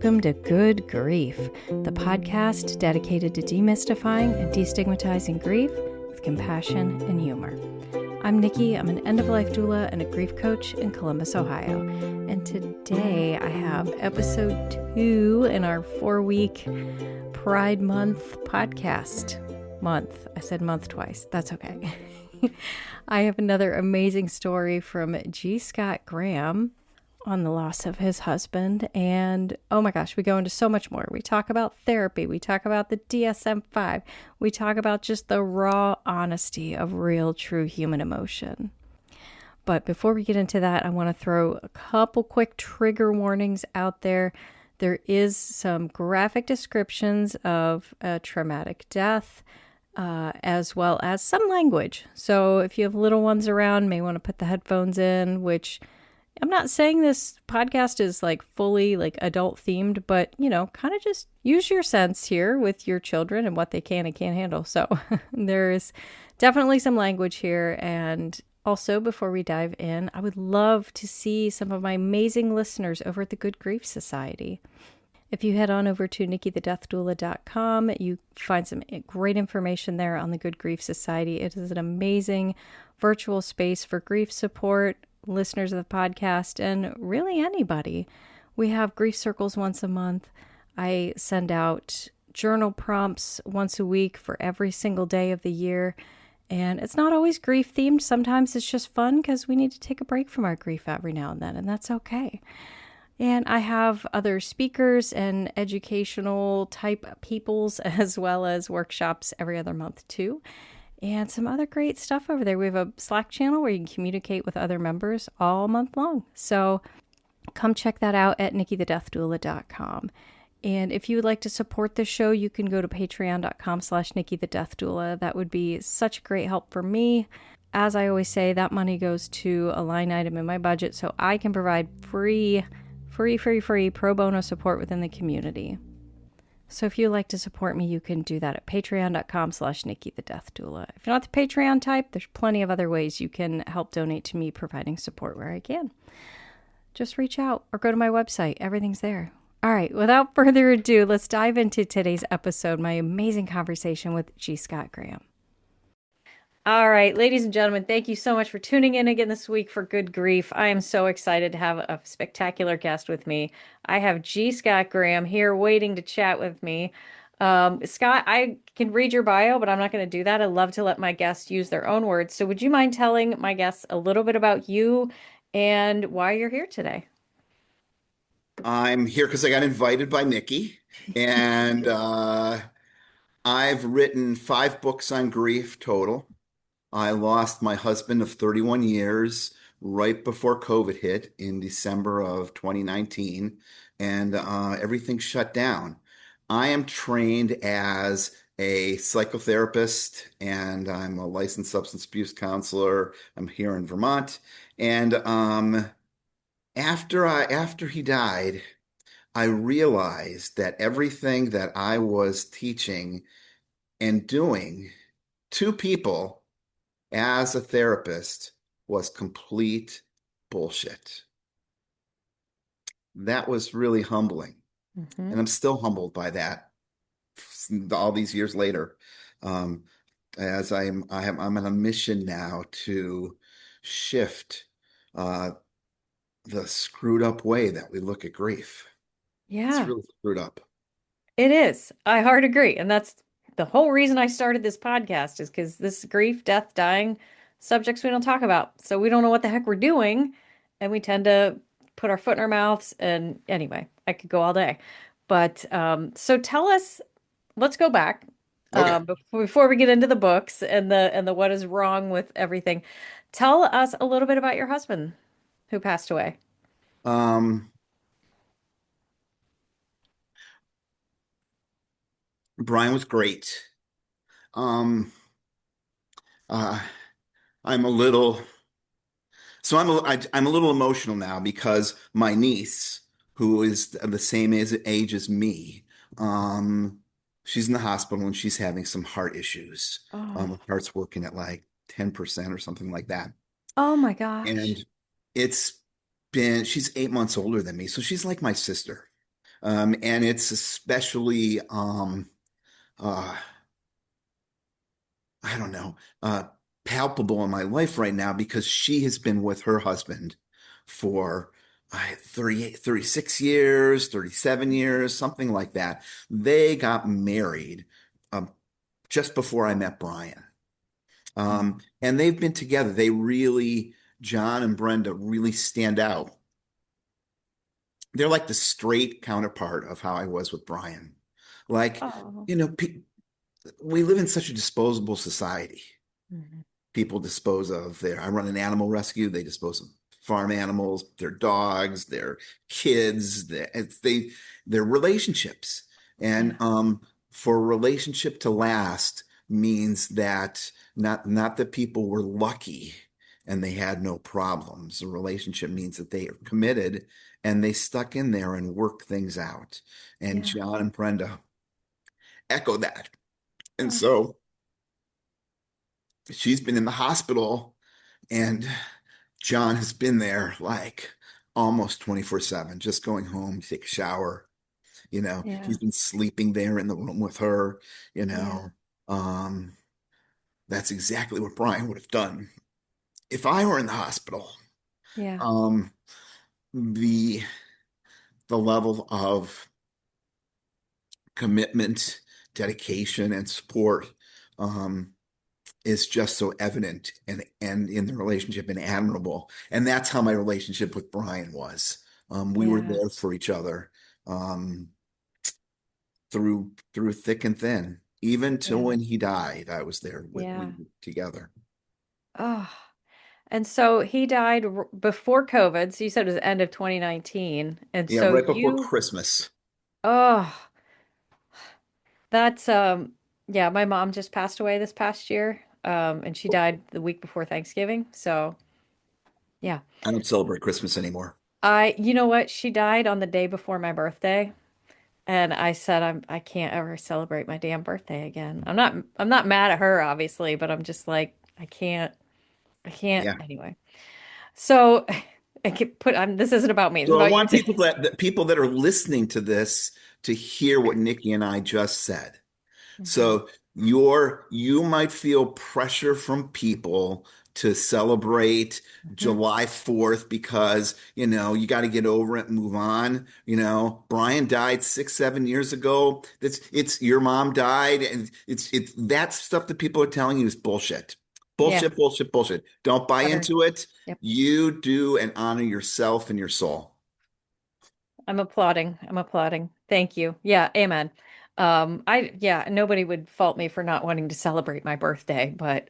Welcome to Good Grief, the podcast dedicated to demystifying and destigmatizing grief with compassion and humor. I'm Nikki. I'm an end-of-life doula and a grief coach in Columbus, Ohio. And today I have episode 2 in our 4-week Pride Month podcast. Month. I said month twice. That's okay. I have another amazing story from G. Scott Graham on the loss of his husband. And oh my gosh, we go into so much more. We talk about therapy. We talk about the DSM-5. We talk about just the raw honesty of real, true human emotion. But before we get into that, I want to throw a couple quick trigger warnings out there. There is some graphic descriptions of a traumatic death, as well as some language. So if you have little ones around, may want to put the headphones in, which I'm not saying this podcast is like fully like adult themed, but kind of just use your sense here with your children and what they can and can't handle. So there's definitely some language here. And also, before we dive in, I would love to see some of my amazing listeners over at the Good Grief Society. If you head on over to nikkithedeathdoula.com, you find some great information there on the Good Grief Society. It is an amazing virtual space for grief support, listeners of the podcast, and really anybody. We have grief circles once a month. I send out journal prompts once a week for every single day of the year. And it's not always grief themed. Sometimes it's just fun because we need to take a break from our grief every now and then, and that's okay. And I have other speakers and educational type peoples as well as workshops every other month too. And some other great stuff over there. We have a Slack channel where you can communicate with other members all month long. So come check that out at nikkithedeathdoula.com. And if you would like to support the show, you can go to patreon.com/nikkithedeathdoula. That would be such a great help for me. As I always say, that money goes to a line item in my budget so I can provide free pro bono support within the community. So if you'd like to support me, you can do that at patreon.com/nikkithedeathdoula. If you're not the Patreon type, there's plenty of other ways you can help donate to me providing support where I can. Just reach out or go to my website. Everything's there. All right, without further ado, let's dive into today's episode, my amazing conversation with G. Scott Graham. All right, ladies and gentlemen, thank you so much for tuning in again this week for Good Grief. I am so excited to have a spectacular guest with me. I have G. Scott Graham here waiting to chat with me. Scott, I can read your bio, but I'm not going to do that. I love to let my guests use their own words. So would you mind telling my guests a little bit about you and why you're here today? I'm here because I got invited by Nikki, and I've written 5 books on grief total. I lost my husband of 31 years right before COVID hit in December of 2019, and everything shut down. I am trained as a psychotherapist, and I'm a licensed substance abuse counselor. I'm here in Vermont, and after he died, I realized that everything that I was teaching and doing to people as a therapist was complete bullshit. That was really humbling. Mm-hmm. And I'm still humbled by that all these years later. As I'm on a mission now to shift the screwed up way that we look at grief. Yeah, It's really screwed up. it is. I hard agree. And that's the whole reason I started this podcast, is because this grief, death, dying subjects we don't talk about. So we don't know what the heck we're doing. And we tend to put our foot in our mouths. And anyway, I could go all day. But so tell us, let's go back Okay. before we get into the books and the what is wrong with everything. Tell us a little bit about your husband who passed away. Brian was great. Um, uh, I'm a little, so I'm a little emotional now because my niece, who is the same age as me, she's in the hospital and she's having some heart issues. Oh, Her heart's working at like 10% or something like that. oh my gosh. And she's 8 months older than me, so she's like my sister. And it's especially, uh, I don't know, palpable in my life right now because she has been with her husband for 38, 36 years, 37 years, something like that. They got married um, just before I met Brian. Mm. And they've been together. John and Brenda really stand out. They're like the straight counterpart of how I was with Brian. Like, Oh. you know, we live in such a disposable society. Mhm. People dispose of I run an animal rescue. They dispose of farm animals, their dogs, their kids, their relationships. And Yeah. for a relationship to last means that not that people were lucky and they had no problems. A relationship means that they are committed and they stuck in there and worked things out. And Yeah. John and Brenda echo that. And Oh, so she's been in the hospital and John has been there like almost 24/7, just going home to take a shower. yeah. He's been sleeping there in the room with her, you Yeah. know. Um, that's exactly what Brian would have done if I were in the hospital. Yeah. Um, the the level of commitment, dedication, and support um, is just so evident and in the relationship and admirable. And that's how my relationship with Brian was. We were Yeah. there for each other um, through thick and thin. Even till Yeah. when he died, I was there with we Yeah. were together. Oh. And so he died before COVID. So you said it was the end of 2019. And Yeah, so right before you, Christmas. oh, that's yeah, my mom just passed away this past year. And she died the week before Thanksgiving. So, yeah. I don't celebrate Christmas anymore. You know what? She died on the day before my birthday. And I said I can't ever celebrate my damn birthday again. I'm not mad at her obviously, but I'm just like I can't Yeah. anyway. So I could put this isn't about me. It's So I about you want too. people that are listening to this to hear what Nikki and I just said. Mhm. So you might feel pressure from people to celebrate Mhm. July 4th because, you got to get over it and move on. Brian died 6, 7 years ago. It's your mom died, and it's that stuff that people are telling you is bullshit. Yeah. Bullshit, bullshit, bullshit. Don't buy Utter. into it. Yep. You do and honor yourself and your soul. I'm applauding. I'm applauding. Thank you. Yeah, amen. Yeah, nobody would fault me for not wanting to celebrate my birthday, but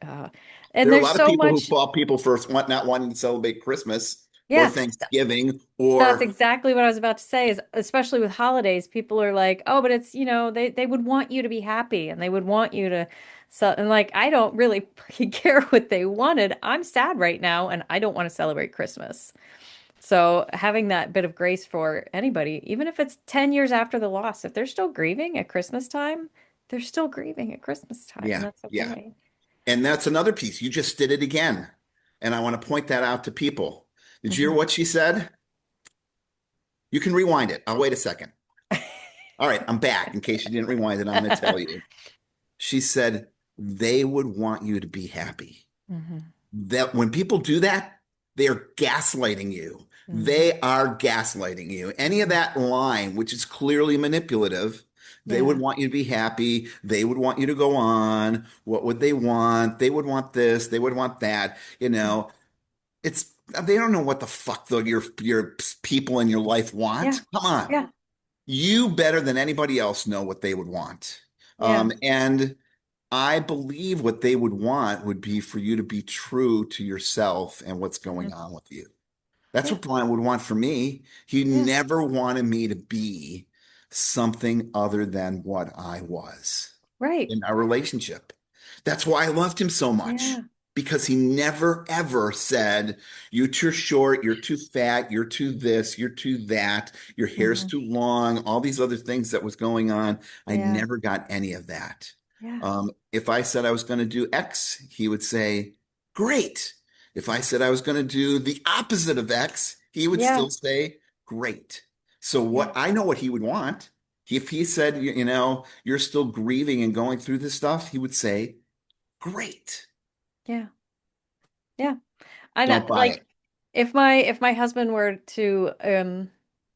and There are a there's lot of so people who much, fault people for not wanting to celebrate Christmas or yeah. Thanksgiving That's or exactly what I was about to say is especially with holidays, people are like, "Oh, but it's, they would want you to be happy and they would want you to and like I don't really freaking care what they wanted. I'm sad right now and I don't want to celebrate Christmas." So, having that bit of grace for anybody, even if it's 10 years after the loss, if they're still grieving at Christmas time, they're still grieving at Christmas time and yeah, that's yeah. okay. And that's another piece. You just did it again. And I want to point that out to people. Did you hear Hmm. what she said? You can rewind it. I'll wait a second. All right, I'm back. In case you didn't rewind it, I'm going to tell you. She said they would want you to be happy. Hmm. That when people do that, they are gaslighting you. Hmm. They are gaslighting you. Any of Hmm. that line, which is clearly manipulative, they would Yeah. want you to be happy. They would want you to go on. What would they want? They would want this. They would want that. Yeah. It's they don't know what the fuck your people in your life Yeah. want. Come on, Yeah. you better than anybody else know what they would want. Yeah. And I believe what they would want would be for you to be true to yourself and what's going Hmm. on with you. That's Yeah. what Brian would want for me. He Yeah. never wanted me to be something other than what I was Right. in our relationship. That's why I loved him so much Yeah. because he never ever said, "You're too short, you're too fat, you're too this, you're too that, your hair's Hmm. too long," all these other things that was going on. I Yeah. never got any of that. Yeah. If I said I was going to do X, he would say, "Great." If I said I was going to do the opposite of X, he would Yeah. still say, "Great." So Yeah. what I know what he would want. If he said, you know, you're still grieving and going through this stuff, he would say, great. Yeah. Yeah. I know, Don't buy like it. if my husband were to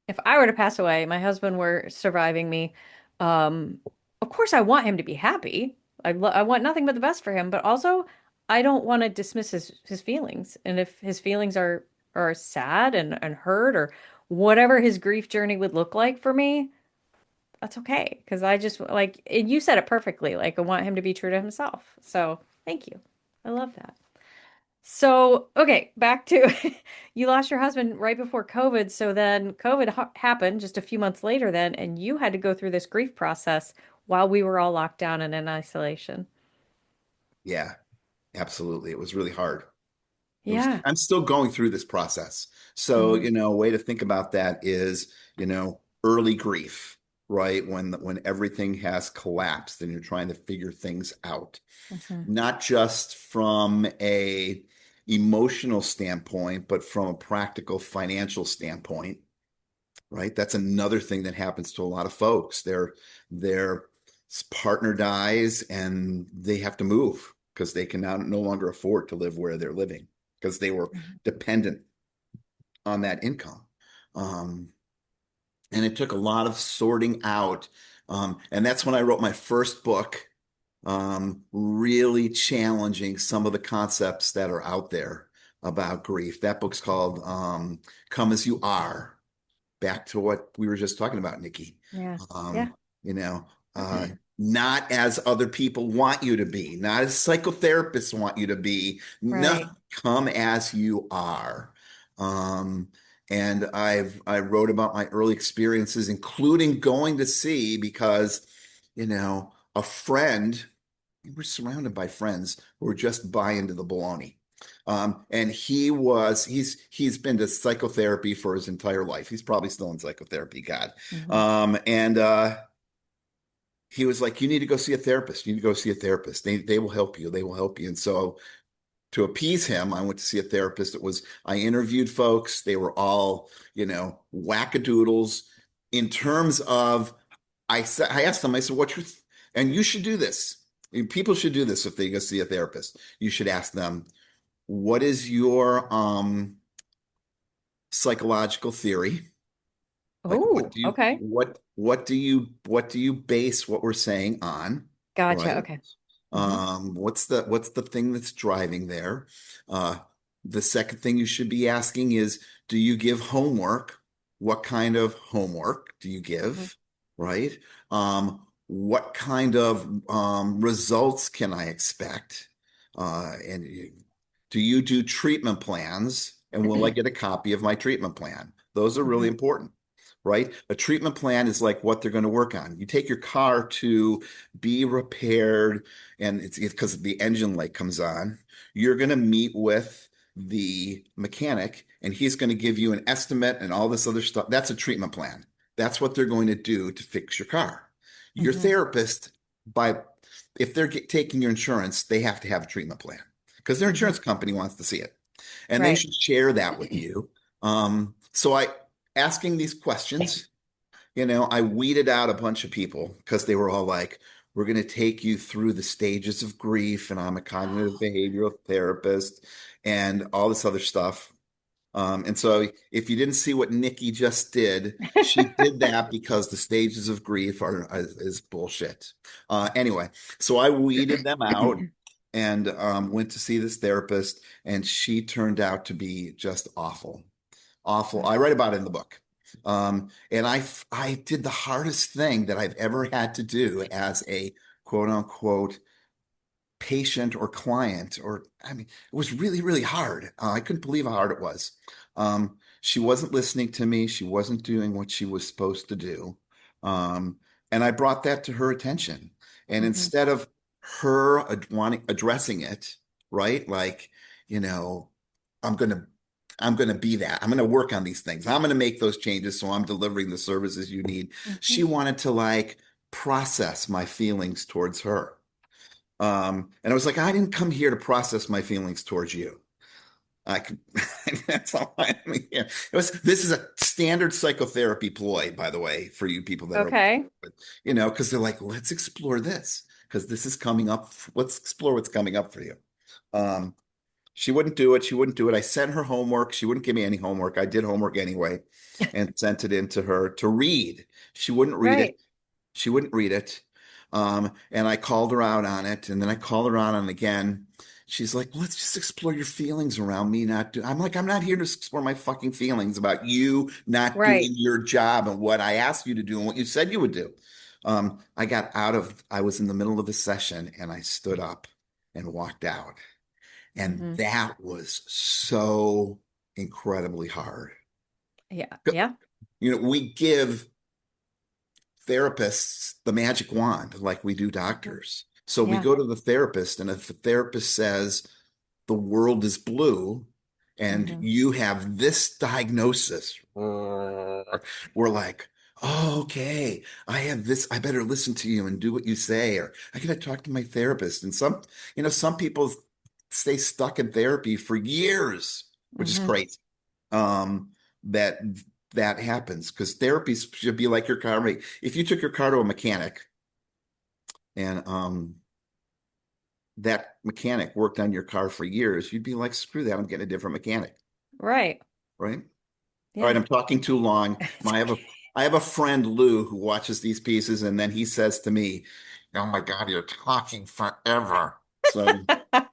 if I were to pass away, my husband were surviving me, um of course I want him to be happy. I want nothing but the best for him, but also I don't want to dismiss his feelings. And if his feelings are sad and hurt or whatever his grief journey would look like for me, that's okay. Because I just like and you said it perfectly. Like I want him to be true to himself. So thank you. I love that. So, okay, back to you lost your husband right before COVID. So then COVID happened just a few months later, then, and you had to go through this grief process while we were all locked down and in isolation. Yeah, absolutely. It was really hard. Yeah. I'm still going through this process. So, Hmm. you know, a way to think about that is, you know, early grief, right? When everything has collapsed and you're trying to figure things out, Hmm. not just from a emotional standpoint, but from a practical financial standpoint, right? That's another thing that happens to a lot of folks. Their partner dies and they have to move because they can now no longer afford to live where they're living because they were dependent on that income. Um, and it took a lot of sorting out. And that's when I wrote my first book, really challenging some of the concepts that are out there about grief. That book's called Come As You Are, back to what we were just talking about, Nikki. Yeah. Yeah. Um, you know, uh, not as other people want you to be, not as psychotherapists want you to be. No, Right. come as you are. Um, and I wrote about my early experiences, including going to see because, you know, a friend, we were surrounded by friends who were just buying into the baloney. And he's been to psychotherapy for his entire life. He's probably still in psychotherapy, God. Hmm. And he was like, you need to go see a therapist. You need to go see a therapist. They will help you. They will help you. And so to appease him, I went to see a therapist. I interviewed folks. They were all, you know, wackadoodles in terms of, I asked them, I said, and you should do this. People should do this if they go see a therapist. You should ask them, what is your psychological theory? Like Oh, okay. what do you base what we're saying on, Gotcha. right? Okay. Hmm. What's the thing that's driving there? Uh, the second thing you should be asking is, do you give homework? What kind of homework do you Hmm. give? Right? What kind of results can I expect? Do you do treatment plans? And will I get a copy of my treatment plan? Those are really Hmm. important, right? A treatment plan is like what they're going to work on. You take your car to be repaired, and it's because the engine light comes on. You're going to meet with the mechanic, and he's going to give you an estimate and all this other stuff. That's a treatment plan. That's what they're going to do to fix your car. Your Hmm. therapist, by if they're taking your insurance, they have to have a treatment plan because their Hmm. insurance company wants to see it, and they Right. should share that with you. So I asking these questions, you know, I weeded out a bunch of people because they were all like, we're going to take you through the stages of grief, and I'm a cognitive behavioral therapist and all this other stuff. And so if you didn't see what Nikki just did, she did that because the stages of grief is bullshit. Anyway, so I weeded them out and went to see this therapist, and she turned out to be just awful. Awful. I write about it in the book. And I did the hardest thing that I've ever had to do as a quote unquote patient or client, or I mean, it was really, really hard. I couldn't believe how hard it was. She wasn't listening to me. She wasn't doing what she was supposed to do. Um, and I brought that to her attention. And Hmm. instead of her addressing it, right? Like, you know, I'm gonna I'm gonna be that. I'm gonna work on these things. I'm gonna make those changes so I'm delivering the services you need. Hmm. She wanted to like process my feelings towards her. And I was like, I didn't come here to process my feelings towards you. I could, That's all I mean. Yeah. This is a standard psychotherapy ploy, by the way, for you people that are, Okay. because they're like, let's explore this because this is coming up. Let's explore what's coming up for you. Um, she wouldn't do it. She wouldn't do it. I sent her homework. She wouldn't give me any homework. I did homework anyway and sent it in to her to read. She wouldn't read it. Right. She wouldn't read it. And I called her out on it, and then I called her out on it again. She's like, let's just explore your feelings around me not do. I'm like, I'm not here to explore my fucking feelings about you not doing Right. your job and what I asked you to do and what you said you would do. I was in the middle of the session and I stood up and walked out. And Hmm. that was so incredibly hard. Yeah. Yeah. We give therapists the magic wand like we do Mhm. doctors. So we Yeah. go to the therapist, and if the therapist says the world is blue and Hmm. you have this diagnosis, we're like, oh, okay, I have this. I better listen to you and do what you say, or I gotta talk to my therapist. And some people stay stuck in therapy for years, which is Hmm. crazy. Um, that that happens because therapy should be like your car. If you took your car to a mechanic and that mechanic worked on your car for years, you'd be like, screw that, I'm getting a different mechanic, Right. right? All right, Yeah. I'm talking too long. It's I have a friend Lou who watches these pieces, and then he says to me, "Oh my God, you're talking forever." So,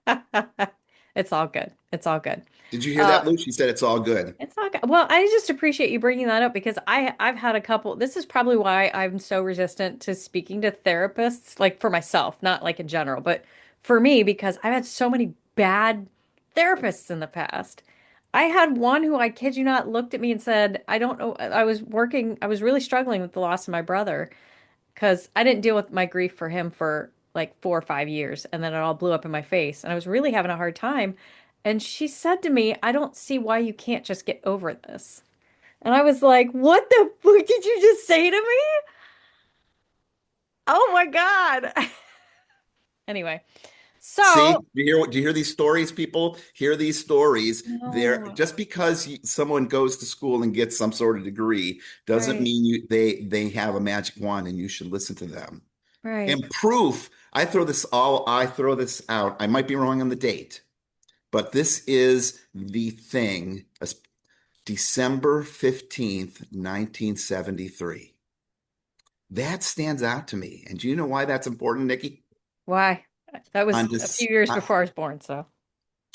okay. It's all good. It's all good. did you hear Uh, that, Lou? She said it's all good. It's not good. Well, I just appreciate you bringing that up because I've had a couple. This is probably why I'm so resistant to speaking to therapists, like for myself, not like in general, but for me because I've had so many bad therapists in the past. I had one who I kid you not looked at me and said, "I don't know. I was really struggling with the loss of my brother because I didn't deal with my grief for him for like 4 or 5 years, and then it all blew up in my face, and I was really having a hard time." And she said to me, "I don't see why you can't just get over this." And I was like, "What the fuck did you just say to me?" Oh my God. Anyway, See, so do you hear these stories, people? Hear these stories. They're no, just because someone goes to school and gets some sort of degree doesn't right, mean they have a magic wand and you should listen to them. right. And proof, I throw this out. I might be wrong on the date, but this is the thing, December 15th, 1973. That stands out to me. And do you know why that's important, Nikki? Why? That was On a few this, years before I was born, so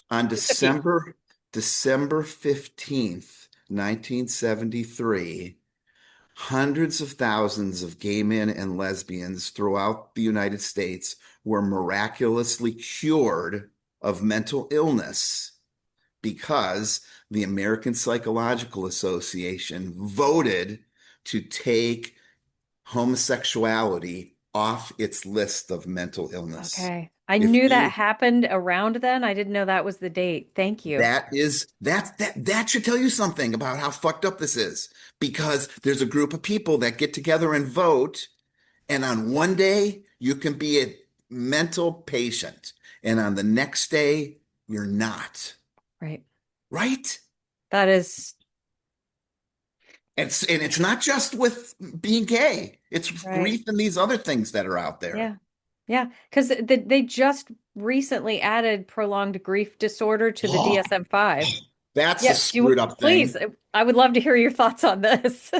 on just a few. December 15th, 1973, hundreds of thousands of gay men and lesbians throughout the United States were miraculously cured of mental illness because the American Psychological Association voted to take homosexuality off its list of mental illness. Okay. I If knew that you happened around then. I didn't know that was the date. Thank you. that should tell you something about how fucked up this is because there's a group of people that get together and vote, and on one day you can be a mental patient and on the next day you're not, Right. right? That is And it's not just with being gay, it's right. grief and these other things that are out there. Yeah. Yeah. Because they just recently added prolonged grief disorder to the Oh, DSM-5. that's a Yeah. screwed up Please, thing. I would love to hear your thoughts on this,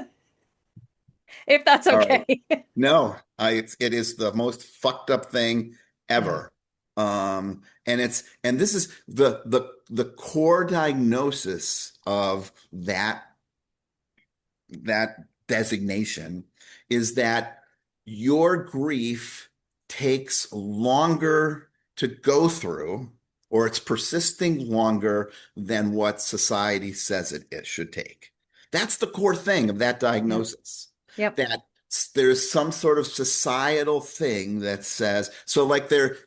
if that's All right. okay. No, it is the most fucked up thing Yeah. ever. And this is the core diagnosis of that designation is that your grief takes longer to go through, or it's persisting longer than what society says it should take. That's the core thing of that Yep. diagnosis. Yep. That there's some sort of societal thing that says, so like they're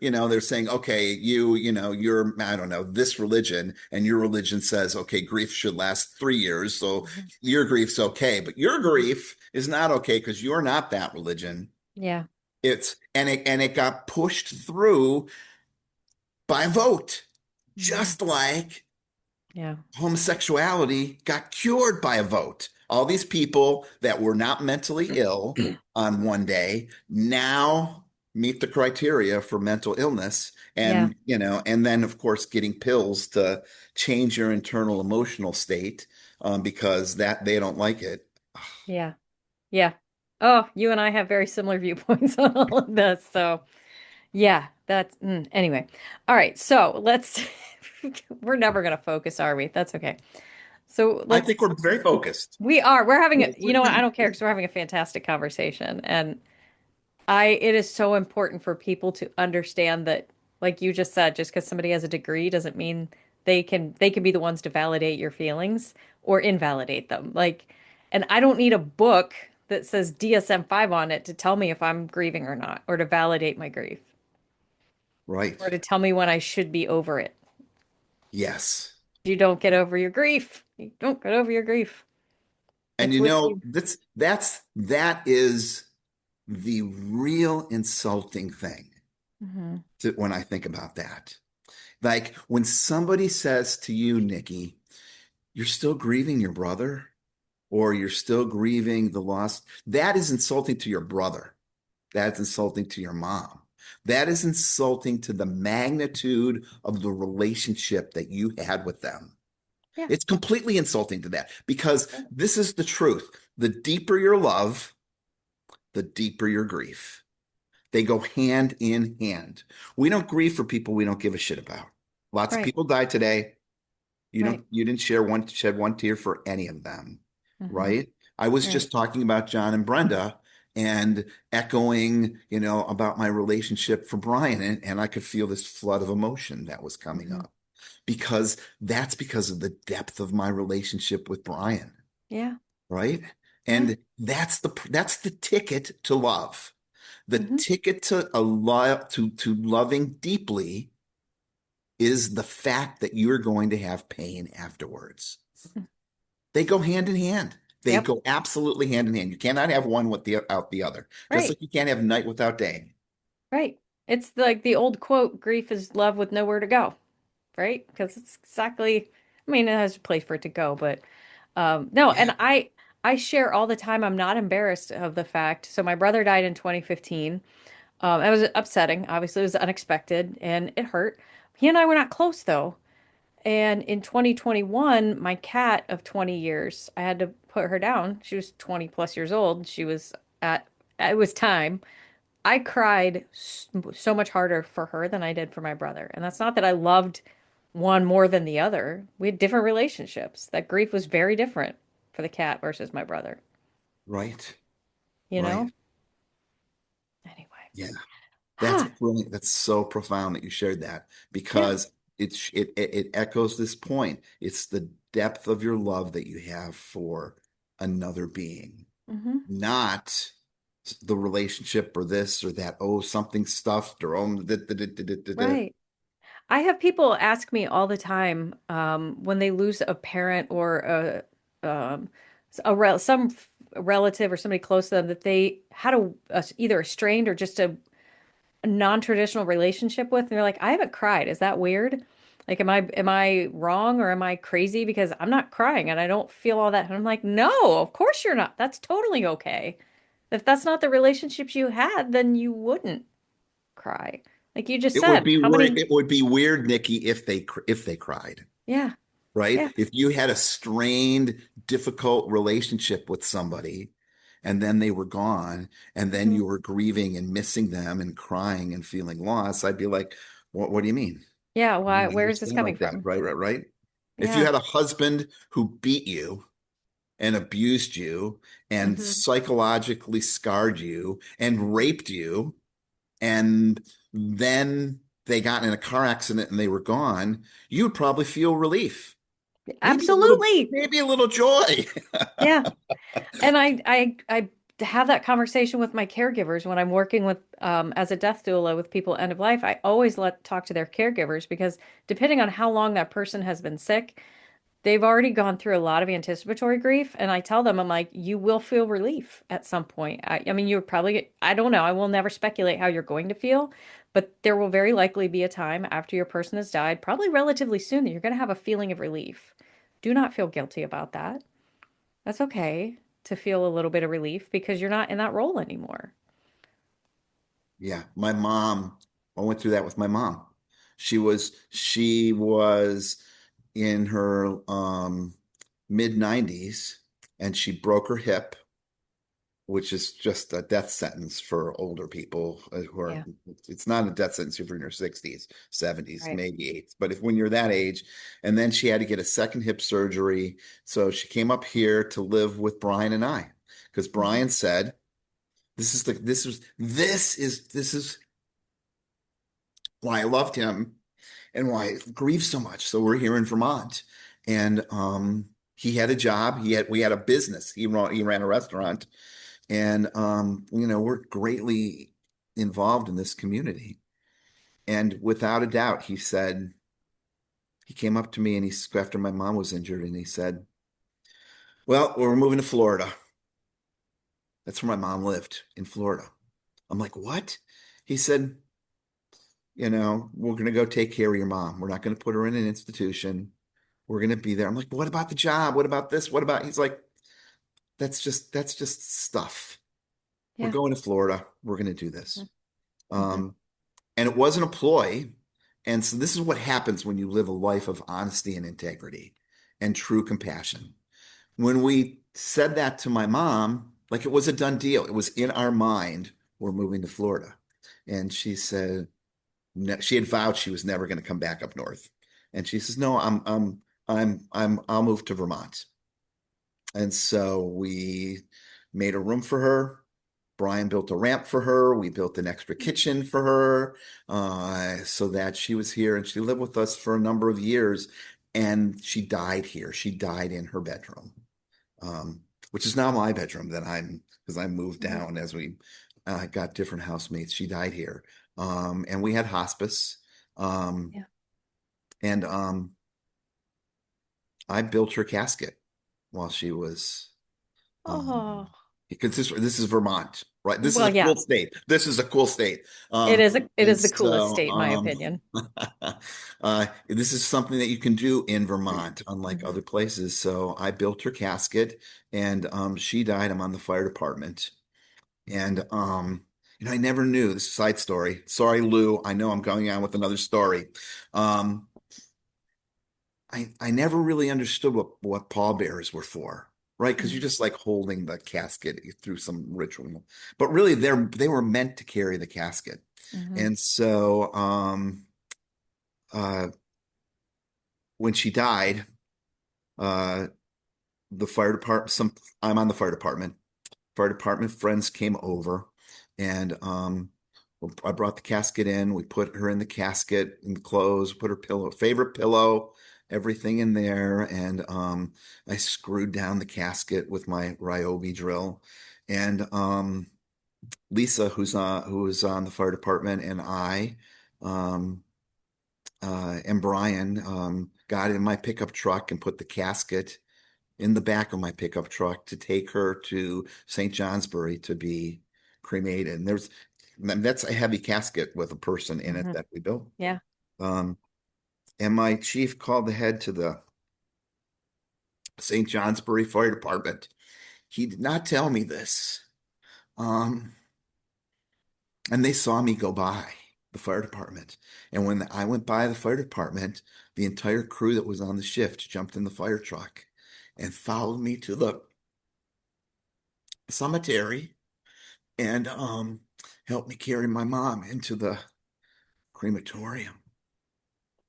saying, okay, you're, I don't know, this religion, and your religion says, okay, grief should last 3 years. So Mhm. your grief's okay, but your grief is not okay because you're not that religion. Yeah. And it got pushed through by vote, Hmm. just like Yeah. Homosexuality got cured by a vote. All these people that were not mentally ill on one day now meet the criteria for mental illness. Yeah. And then of course getting pills to change your internal emotional state because that they don't like it. Yeah. Yeah. Oh, you and I have very similar viewpoints on all of this. So, yeah, anyway. All right. So let's, we're never going to focus, are we? That's okay. So I think let's, we're very focused. we're having you know what? I don't care because we're having a fantastic conversation. And it is so important for people to understand that, like you just said, just because somebody has a degree doesn't mean they can be the ones to validate your feelings or invalidate them. Like, and I don't need a book that says DSM-5 on it to tell me if I'm grieving or not, or to validate my grief, Right. or to tell me when I should be over it. Yes. You don't get over your grief. You don't get over your grief. And It's with you. that is the real insulting thing Hmm. when I think about that. Like when somebody says to you, Nikki, you're still grieving your brother, or you're still grieving the loss, that is insulting to your brother. That's insulting to your mom. That is insulting to the magnitude of the relationship that you had with them. Yeah. It's completely insulting to that because Yeah. this is the truth. The deeper your love, the deeper your grief. They go hand in hand. We don't grieve for people we don't give a shit about. Lots of Right. people died today. Right. You didn't shed one tear for any of them, Hmm. right? I was Right. just talking about John and Brenda and echoing, about my relationship for Brian, and I could feel this flood of emotion that was coming Hmm. up because that's because of the depth of my relationship with Brian, Yeah. right? Yeah. And that's the ticket to love. The Hmm. ticket to a love to loving deeply is the fact that you're going to have pain afterwards. They go hand in hand. They Yep. go absolutely hand in hand. You cannot have one without the other. Just Right. like you can't have night without day. Right. It's like the old quote, grief is love with nowhere to go, right? Because it's exactly, I mean, it has a place for it to go, but no, Yeah, and I share all the time. I'm not embarrassed of the fact. So my brother died in 2015. It was upsetting. Obviously, it was unexpected and it hurt. He and I were not close though. And in 2021, my cat of 20 years, I had to put her down. She was 20 plus years old. At, it was time. I cried so much harder for her than I did for my brother. And that's not that I loved one more than the other. We had different relationships. That grief was very different for the cat versus my brother, right, you right. know? Anyway. Yeah, that's brilliant. That's so profound that you shared that Yeah. because it echoes this point. It's the depth of your love that you have for another being, Hmm. not the relationship or this or that. Oh, something stuffed or oh, Right. I have people ask me all the time when they lose a parent or some relative or somebody close to them that they had either a strained or just a non-traditional relationship with, and they're like, I haven't cried. Is that weird? Like, am I wrong or am I crazy because I'm not crying and I don't feel all that? And I'm like, no, of course you're not. That's totally okay. If that's not the relationships you had, then you wouldn't cry. Like you just it would said, be how weird. many? It would be weird, Nikki, if they cried. Yeah, Right? yeah. If you had a strained, difficult relationship with somebody and then they were gone and then Hmm. you were grieving and missing them and crying and feeling loss, I'd be like, what do you mean? Yeah, I why? don't Where is this understand coming like that. from? Right, right, right. If you Yeah. had a husband who beat you and abused you and Hmm. psychologically scarred you and raped you, and then they got in a car accident and they were gone, you would probably feel relief. Absolutely. Maybe a little joy. Yeah. And I have that conversation with my caregivers when I'm working with as a death doula with people end of life. I always let talk to their caregivers because depending on how long that person has been sick, they've already gone through a lot of anticipatory grief, and I tell them, I'm like, you will feel relief at some point. I mean, you're probably, I don't know, I will never speculate how you're going to feel, but there will very likely be a time after your person has died, probably relatively soon, that you're going to have a feeling of relief. Do not feel guilty about that. That's okay to feel a little bit of relief because you're not in that role anymore. Yeah, my mom, I went through that with my mom. She was in her mid 90s and she broke her hip, which is just a death sentence for older people who are, Yeah, it's not a death sentence if you're in your 60s, 70s, right. maybe 80s. But if when you're that age, and then she had to get a second hip surgery. So she came up here to live with Brian and I, because Hmm. Brian said, this is why I loved him and why I grieve so much. So we're here in Vermont. And he had a job. We had a business. He ran a restaurant. And we're greatly involved in this community. And without a doubt, he said, he came up to me and after my mom was injured, and he said, well, we're moving to Florida. That's where my mom lived, in Florida. I'm like, what? He said, we're going to go take care of your mom. We're not going to put her in an institution. We're going to be there. I'm like, what about the job? What about this? What about, he's like, that's just stuff. We're Yeah. going to Florida. We're going to do this. Hmm. Um, and it wasn't a ploy. And so this is what happens when you live a life of honesty and integrity and true compassion. When we said that to my mom, like it was a done deal. It was in our mind, we're moving to Florida. And she said, no, she had vowed she was never going to come back up north. And she says, no, I'll move to Vermont. And so we made a room for her. Brian built a ramp for her. We built an extra kitchen for her, so that she was here, and she lived with us for a number of years. And she died here. She died in her bedroom, which is now my bedroom because I moved Hmm. down as we got different housemates. She died here. And we had hospice. Um, Yeah. and I built her casket while she was Oh, because this is Vermont, right? This is well, a yeah. cool state. This is a cool state. It is it And is the coolest so state in my opinion. this is something that you can do in Vermont, unlike Hmm. other places. So I built her casket, and she died. I'm on the fire department, and I never knew this is a side story. Sorry, Lou. I know I'm going on with another story. Um, I never really understood what pallbearers were for, right? Because you're Hmm. just like holding the casket through some ritual, but really they were meant to carry the casket. Hmm. And so uh, when she died, uh, the fire department, I'm on the fire department. Fire department friends came over, and I brought the casket in. We put her in the casket, in the clothes, put her favorite pillow, everything in there, and I screwed down the casket with my Ryobi drill. And Lisa, who was on the fire department, and I, um, and Brian, got in my pickup truck and put the casket in the back of my pickup truck to take her to St. Johnsbury to be cremated. And that's a heavy casket with a person in it Hmm. that we built. Yeah. Um, and my chief called ahead to the St. Johnsbury Fire Department. He did not tell me this. Um, and they saw me go by the fire department. And when I went by the fire department, the entire crew that was on the shift jumped in the fire truck and followed me to the cemetery and helped me carry my mom into the crematorium.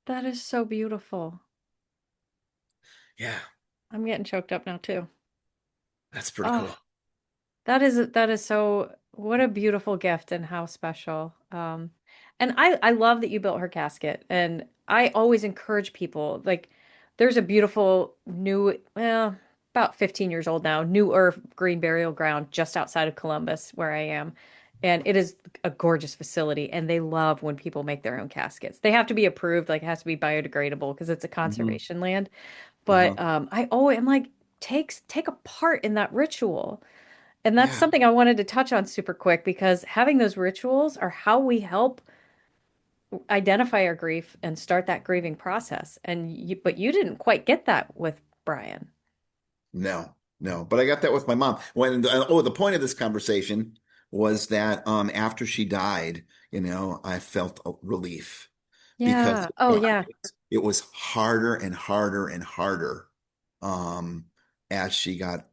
That is so beautiful. Yeah, I'm getting choked up now too. that's pretty Oh, cool. that is so what a beautiful gift and how special. And I love that you built her casket. And I always encourage people like there's a beautiful new well about 15 years old now, New Earth Green Burial Ground just outside of Columbus where I am. And it is a gorgeous facility and they love when people make their own caskets. They have to be approved, like it has to be biodegradable because it's a Hmm. conservation land. but Uh-huh. I'm like, take a part in that ritual. And that's Yeah. something I wanted to touch on super quick because having those rituals are how we help identify our grief and start that grieving process. But you didn't quite get that with Brian. No, no. But I got that with my mom. The point of this conversation was that after she died, I felt a relief because Yeah. Oh, yeah. it was harder and harder and harder um as she got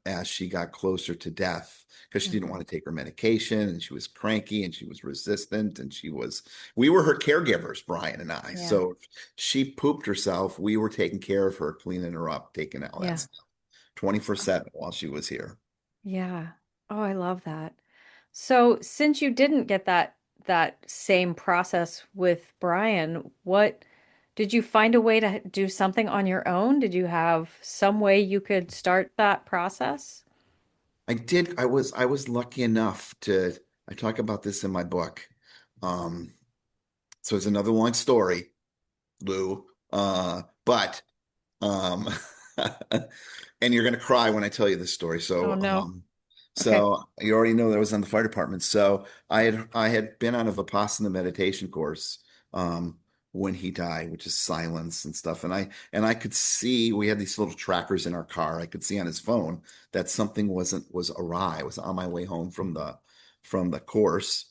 closer to death because she didn't Hmm. want to take her medication and she was cranky and she was resistant and we were her caregivers, Brian and I. Yeah. So if she pooped herself, we were taking care of her, cleaning her up, taking all that Yeah. stuff 24/7 while she was here. Yeah. Oh, I love that. So, since you didn't get that same process with Brian, what did you find a way to do something on your own? Did you have some way you could start that process? I was lucky enough to I talk about this in my book. Um so it's another long story, Lou. But Um, and you're going to cry when I tell you this story. Oh no. Okay. So you already know that I was in the fire department. So I had been on a Vipassana meditation course, um, when he died, which is silence and stuff. And I could see we had these little trackers in our car. I could see on his phone that something was awry. I was on my way home from the course,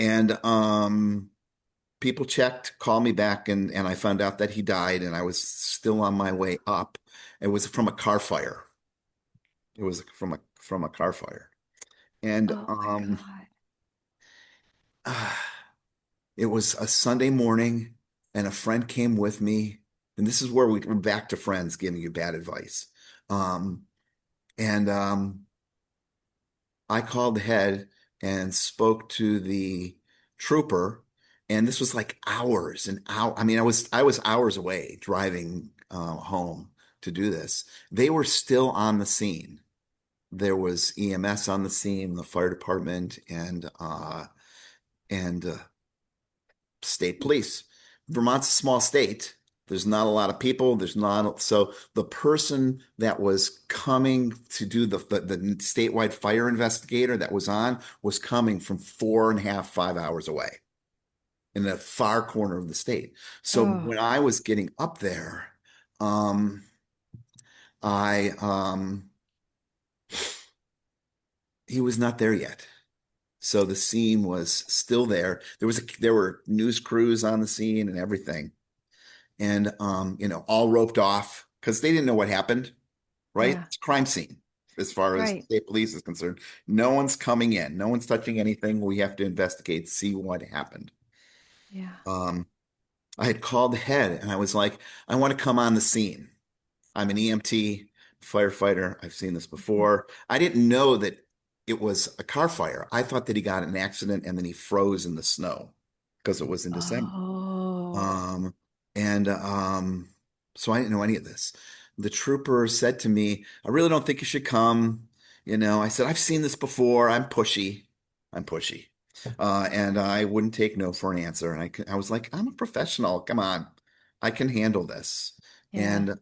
and people checked, called me back, and I found out that he died, and I was still on my way up. It was from a car fire. It was from a car fire, and Oh my God. it was a Sunday morning, and a friend came with me, and this is where we're back to friends giving you bad advice. And I called ahead and spoke to the trooper, and this was like hours and hours. I mean, I was hours away driving home to do this. They were still on the scene. There was EMS on the scene, the fire department, and state police. Vermont's a small state. There's not a lot of people. There's not so the person that was coming to do the statewide fire investigator that was coming from 4.5, 5 hours away in the far corner of the state. So Oh, when I was getting up there, um, I he was not there yet. So the scene was still there. There were news crews on the scene and everything. And all roped off because they didn't know what happened, right? yeah. It's a crime scene as far as Right. state police is concerned. No one's coming in, no one's touching anything. We have to investigate, see what happened. Yeah. Um, I had called ahead and I was like, I want to come on the scene. I'm an EMT firefighter. I've seen this Mhm. before. I didn't know that it was a car fire. I thought that he got in an accident and then he froze in the snow because it was in December. Oh. Um, and so I didn't know any of this. The trooper said to me, I really don't think you should come. I said, I've seen this before. I'm pushy. I'm pushy. And I wouldn't take no for an answer. And I was like, I'm a professional. Come on. I can handle this. Yeah. And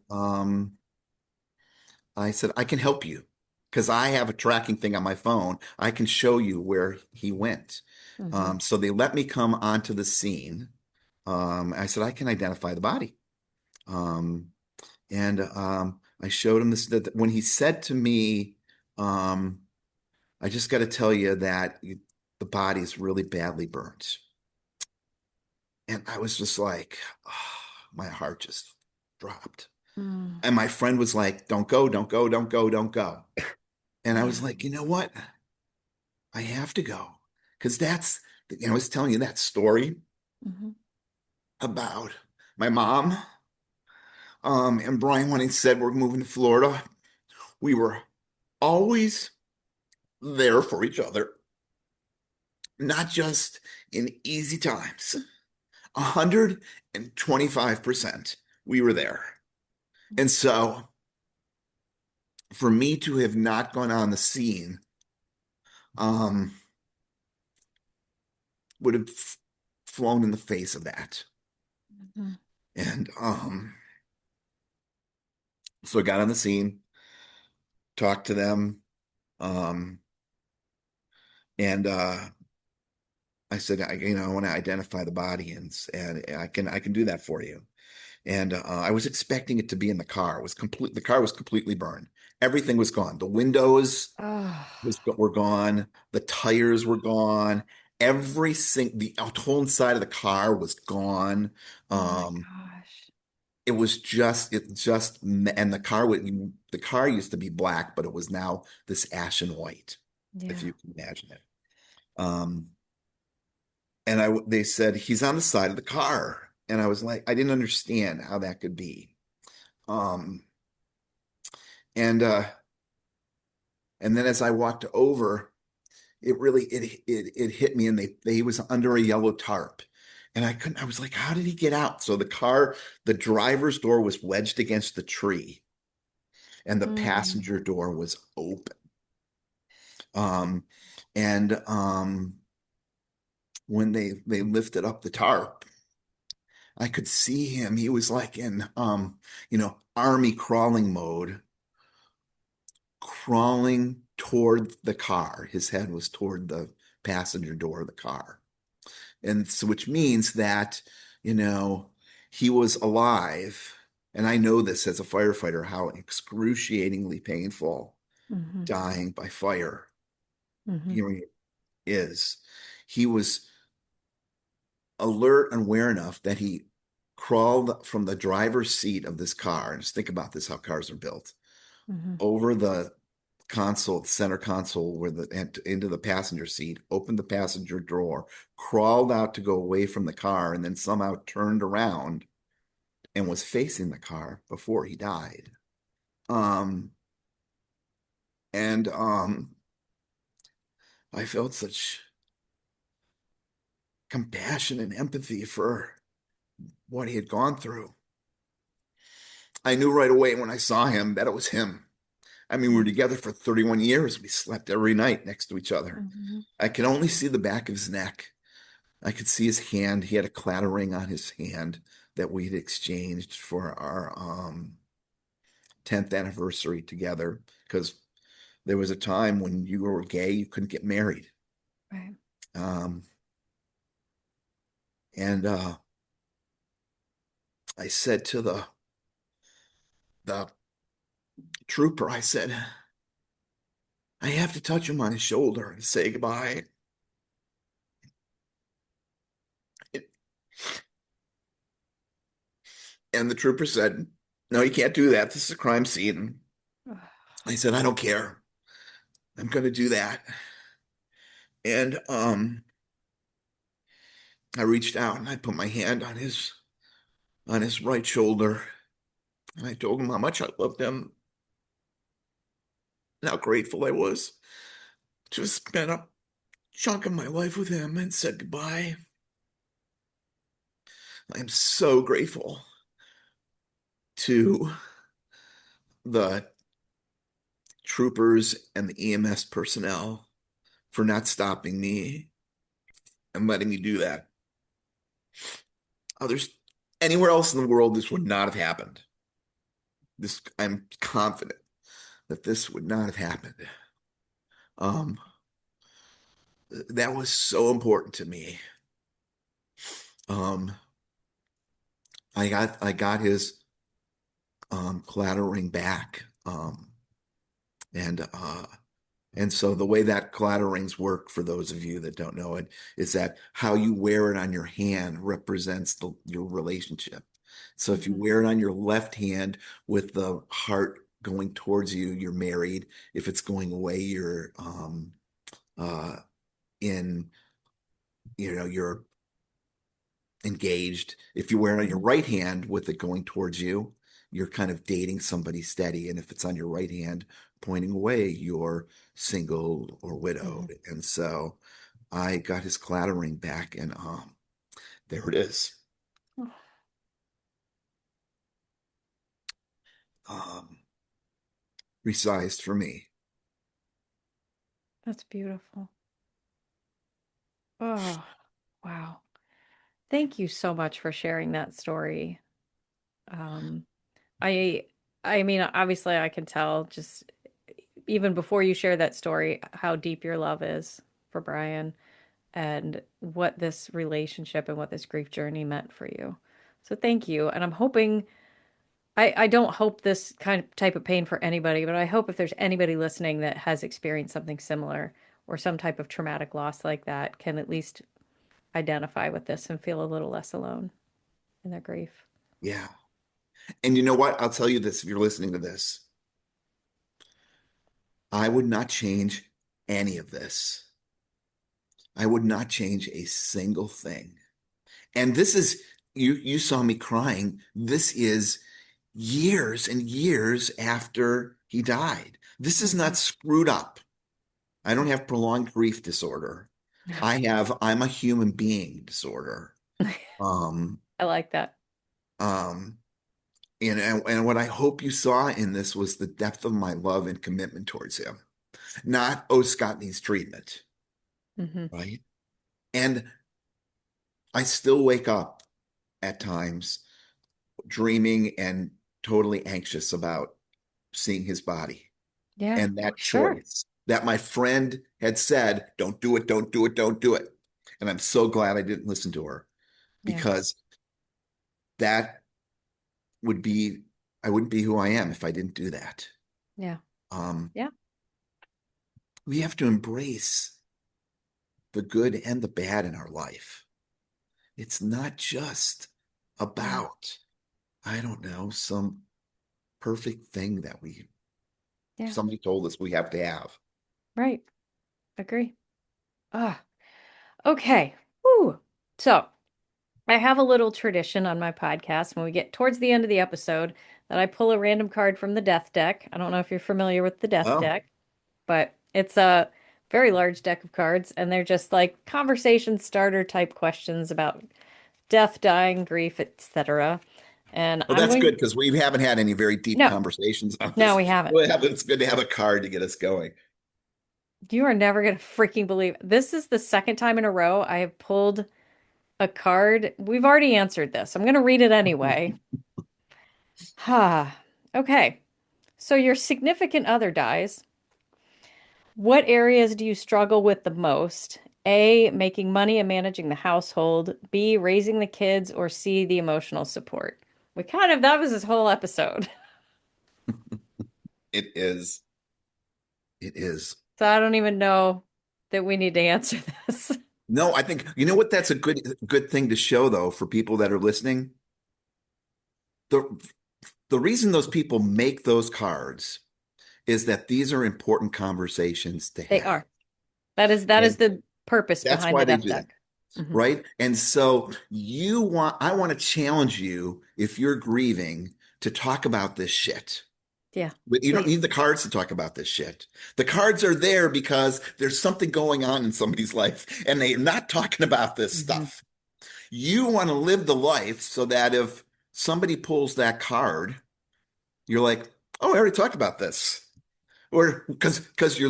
I said, I can help you because I have a tracking thing on my phone. I can show you where he went. Hmm. So they let me come onto the scene. I said, I can identify the body. Um, and I showed him this that when he said to me, um, I just got to tell you that the body is really badly burnt. And I was just like, my heart just dropped. Mm. And my friend was like, don't go, don't go, don't go, don't go. And I was Yeah. like, you know what? I have to go. Because I was telling you that story Hmm. about my mom, and Brian when he said we're moving to Florida. We were always there for each other, not just in easy times. 125% we were there. And so for me to have not gone on the scene, um, would have flown in the face of that. Hmm. And So I got on the scene, talked to them, um, and I said, I want to identify the body, and I can do that for you. And I was expecting it to be in the car. It was complete. The car was completely burned. Everything was gone. The windows Oh, were gone. The tires were gone. The whole inside of the car was gone. oh my Um, gosh. and the car used to be black, but it was now this ashen white, if Yeah. you can imagine it. Um, and they said he's on the side of the car, and I was like, I didn't understand how that could be. Um, and uh, and then as I walked over, it hit me, and he was under a yellow tarp, and I was like, how did he get out? So the driver's door was wedged against the tree, and the Mm, passenger door was open. Um, and when they lifted up the tarp, I could see him. He was like in army crawling mode, crawling toward the car. His head was toward the passenger door of the car. And so, which means that, you know, he was alive. And I know this as a firefighter, how excruciatingly painful hmm dying by fire, hmm you know, is. He was alert and aware enough that he crawled from the driver's seat of this car. And just think about this, how cars are built, hmm over the center console and into the passenger seat, opened the passenger door, crawled out to go away from the car, and then somehow turned around and was facing the car before he died. Um, and I felt such compassion and empathy for what he had gone through. I knew right away when I saw him that it was him. I mean, we were together for 31 years. We slept every night next to each other. hmm I could only see the back of his neck. I could see his hand. He had a clattering on his hand that we had exchanged for our 10th anniversary together, because there was a time when you were gay, you couldn't get married. Right. Um, and I said to the trooper, I said, I have to touch him on his shoulder and say goodbye. And the trooper said, no, you can't do that. This is a crime scene. I said, I don't care. I'm going to do that. And I reached out and I put my hand on his right shoulder, and I told him how much I loved him and how grateful I was to have spent a chunk of my life with him, and said goodbye. I am so grateful to the troopers and the EMS personnel for not stopping me and letting me do that. Others, anywhere else in the world, this would not have happened. I'm confident that this would not have happened. Um, that was so important to me. Um, I got his clattering back. And so the way that clatterings work, for those of you that don't know it, is that how you wear it on your hand represents your relationship. So if you hmm wear it on your left hand with the heart going towards you, you're married. If it's going away, you're uh, in, you're engaged. If you wear it on your hmm right hand with it going towards you, you're kind of dating somebody steady. And if it's on your right hand pointing away, you're single or hmm widowed. And so I got his clattering back, and there it is. Oh, Um, Resized for me. that's beautiful. Oh, wow. Thank you so much for sharing that story. Um, I I mean, obviously, I can tell just even before you share that story how deep your love is for Brian and what this relationship and what this grief journey meant for you. So thank you. And I'm hoping, I don't hope this kind of type of pain for anybody, but I hope if there's anybody listening that has experienced something similar or some type of traumatic loss like that, can at least identify with this and feel a little less alone in their grief. Yeah. And you know what? I'll tell you this if you're listening to this. I would not change any of this. I would not change a single thing. And this is you saw me crying. This is years and years after he died. This is Hmm. not screwed up. I don't have prolonged grief disorder. I'm a human being disorder. Um, I like that. um, and what I hope you saw in this was the depth of my love and commitment towards him. Not, oh, Scott needs treatment, Hmm. right? And I still wake up at times dreaming and totally anxious about seeing his body. Yeah, And that sure. choice that my friend had said, don't do it, don't do it, don't do it. And I'm so glad I didn't listen to her Yeah, because that would be, I wouldn't be who I am if I didn't do that. yeah, Um, yeah, we have to embrace the good and the bad in our life. It's not just yeah, about, I don't know, some perfect thing that yeah. somebody told us we have to have. Right. Agree. Ah, okay. Whew. So I have a little tradition on my podcast when we get towards the end of the episode that I pull a random card from the death deck. I don't know if you're familiar with the death Oh, deck, but it's a very large deck of cards, and they're just like conversation starter type questions about death, dying, grief, etc. And well, I'm that's good going, because we haven't had any very deep no, conversations on no, this. we haven't. It's good to have a card to get us going. You are never going to freaking believe this is the second time in a row I have pulled a card. We've already answered this. I'm going to read it anyway. Ha. Okay. So your significant other dies. What areas do you struggle with the most? A, making money and managing the household. B, raising the kids. Or C, the emotional support. That was this whole episode. It is. It is. So I don't even know that we need to answer this. No, I think you know what that's a good thing to show though for people that are listening. The the reason those people make those cards is that these are important conversations to They have. are. That is And the purpose that's behind why the they death do that, deck. Hmm. right? And so I want to challenge you if you're grieving to talk about this shit. Yeah, But you don't please. need the cards to talk about this shit. The cards are there because there's something going on in somebody's life and they're not talking about this Hmm. stuff. You want to live the life so that if somebody pulls that card, you're like, "Oh, I already talked about this." Or because Yeah. you're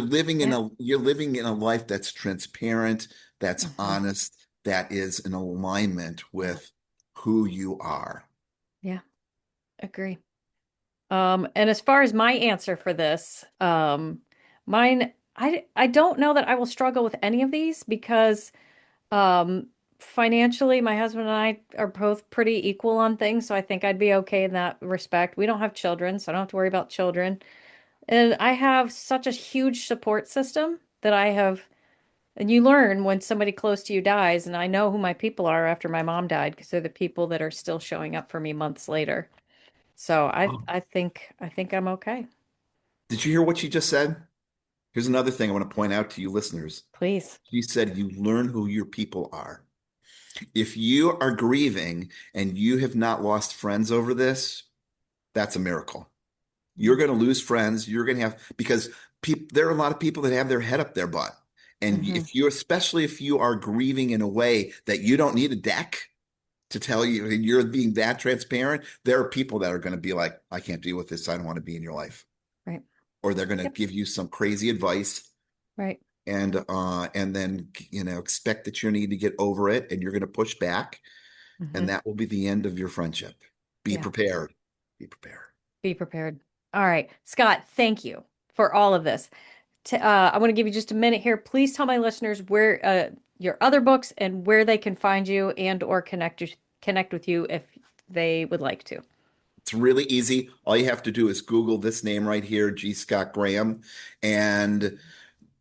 living in a life that's transparent, that's Hmm. honest, that is in alignment Yeah. with who you are. Yeah. Agree. And as far as my answer for this, mine, I don't know that I will struggle with any of these because financially, my husband and I are both pretty equal on things, so I think I'd be okay in that respect. We don't have children, so I don't have to worry about children. And I have such a huge support system that I have, and you learn when somebody close to you dies, and I know who my people are after my mom died because they're the people that are still showing up for me months later. So Oh. I think I'm okay. Did you hear what she just said? Here's another thing I want to point out to you listeners. Please. She said, you learn who your people are. If you are grieving and you have not lost friends over this, that's a miracle. You're Yeah. going to lose friends. You're going to have, because there are a lot of people that have their head up their butt. And Hmm. especially if you are grieving in a way that you don't need a deck to tell you, and you're being that transparent, there are people that are going to be like, I can't deal with this. I don't want to be in your life. Right. Or they're going to Yep. give you some crazy advice Right. and then expect that you need to get over it and you're going to push back Hmm. and that will be the end of your friendship. Be Yeah. prepared. Be prepared. Be prepared. All right. Scott, thank you for all of this. I want to give you just a minute here. Please tell my listeners where your other books and where they can find you and or connect with you if they would like to. It's really easy. All you have to do is Google this name right here, G. Scott Graham, and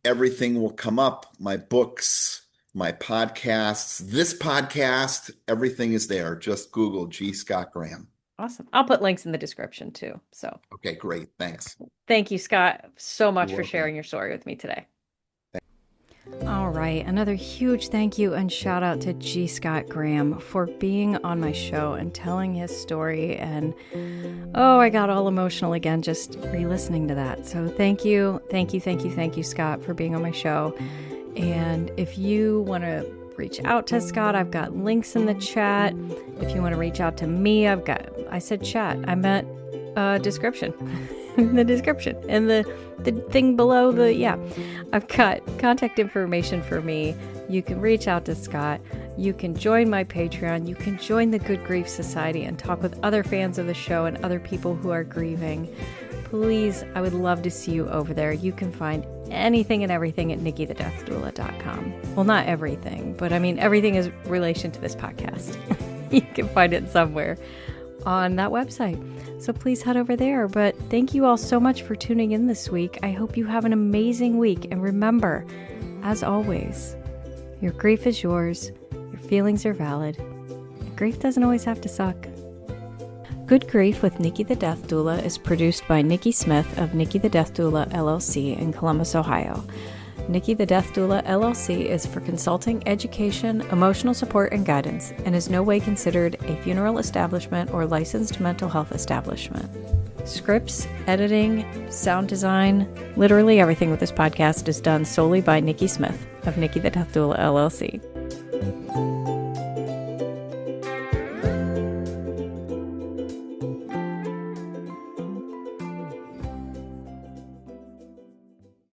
everything will come up. My books, my podcasts, this podcast, everything is there. Just Google G. Scott Graham. Awesome. I'll put links in the description too. So, okay, great. Thanks. Thank you, Scott, so much You're for welcome. sharing your story with me today. All right. Another huge thank you and shout out to G. Scott Graham for being on my show and telling his story. And I got all emotional again just re-listening to that. So thank you, Scott, for being on my show. And if you want to reach out to Scott, I've got links in the chat. If you want to reach out to me, I said chat. I meant description. The description and the thing below I've got contact information for me. You can reach out to Scott. You can join my Patreon. You can join the Good Grief Society and talk with other fans of the show and other people who are grieving. Please, I would love to see you over there. You can find anything and everything at nikkithedeathdoula.com. Well, not everything, but I mean, everything is relation to this podcast. You can find it somewhere on that website. So please head over there. But thank you all so much for tuning in this week. I hope you have an amazing week. And remember, as always, your grief is yours. Your feelings are valid. Grief doesn't always have to suck. Good Grief with Nikki the Death Doula is produced by Nikki Smith of Nikki the Death Doula LLC in Columbus, Ohio. Nikki the Death Doula LLC is for consulting, education, emotional support, and guidance, and is no way considered a funeral establishment or licensed mental health establishment. Scripts, editing, sound design, literally everything with this podcast is done solely by Nikki Smith of Nikki the Death Doula LLC.